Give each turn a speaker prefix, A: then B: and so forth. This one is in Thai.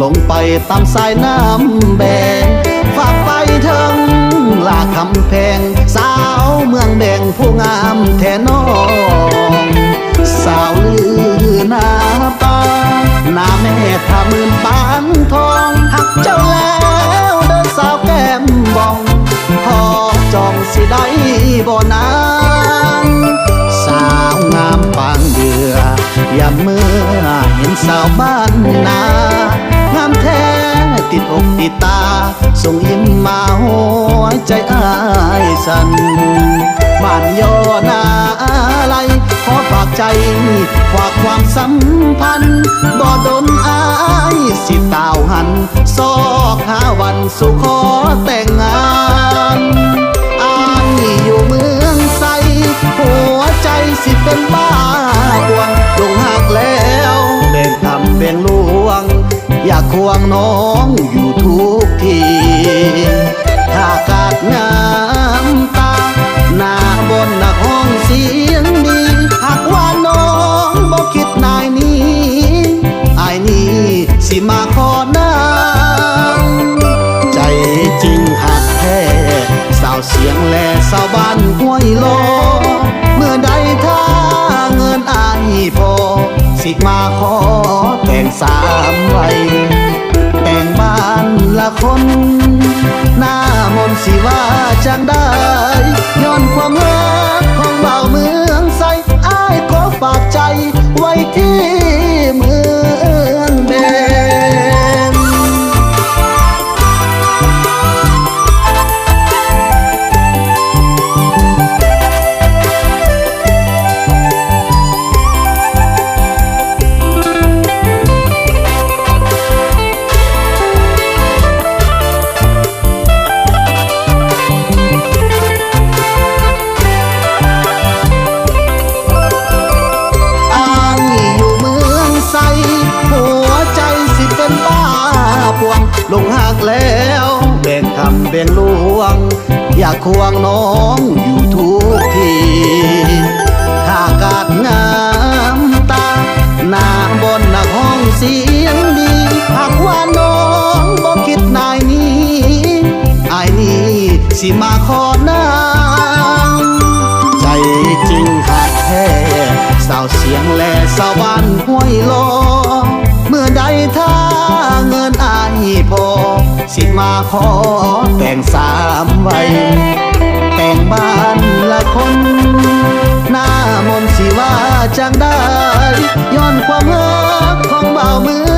A: ลงไปตามสายน้ำแบงฝากไปถึงลาคำแพงสาวเมืองแดงผู้งามแท่น้องสาวลือหน้าตาหน้าแม่ทามื่นปานทองหักเจ้าแล้วเดินสาวแก้มบองพอจองสิได้บ่นานสาวงามปางเดือยามเมื่อเห็นสาวบ้านนางามแท้ติดอกติดตาส่งยิ้มมาหัวใจอ้ายสั่นบ้านย่อนาอะไรขอฝากใจฝากความสัมพันธ์บ่ดนอายสิตาวหันซอกหาวันสู่ขอแต่งงานอายอยู่เมืองไสหัวใจสิเป็นบ้าบ่วงลงหักแล้วแบ่งคำแบ่งลวงอยากควงน้องอยู่ทุกทีถ้ากาดงามตาหน้าบนหน้าห้องเสียงดีหากว่าน้องบ่คิดนายนี้อายนี้สิมาขอนางใจจริงหักแท้สาวเสียงและสาวบ้านห้วยโลเมื่อใดถ้าเงินอายพอสิมาขอแต่งสามไว้แต่งบ้านละคนหน้ามนต์สิว่าจังได้ย้อนความรักของบ่าวเมืองไสอ้ายขอฝากใจไว้ที่เมืองแดงลงหักแล้วแบ่งคำแบ่งลวงอยากควงน้องอยู่ทุกทีถ้ากาดงามตาหน้าบนหน้าห้องเสียงดีหากว่าน้องบ่คิดนายนี้อายนี้สิมาขอนางใจจริงหักแท้สาวเสียงและสาวบ้านห้วยโลเมื่อใดถ้าเงินอายพอสิมาขอแต่งสามไว้แต่งบ้านละคนหน้ามนต์สิว่าจังได้ย้อนความรักของบ่าวเมือง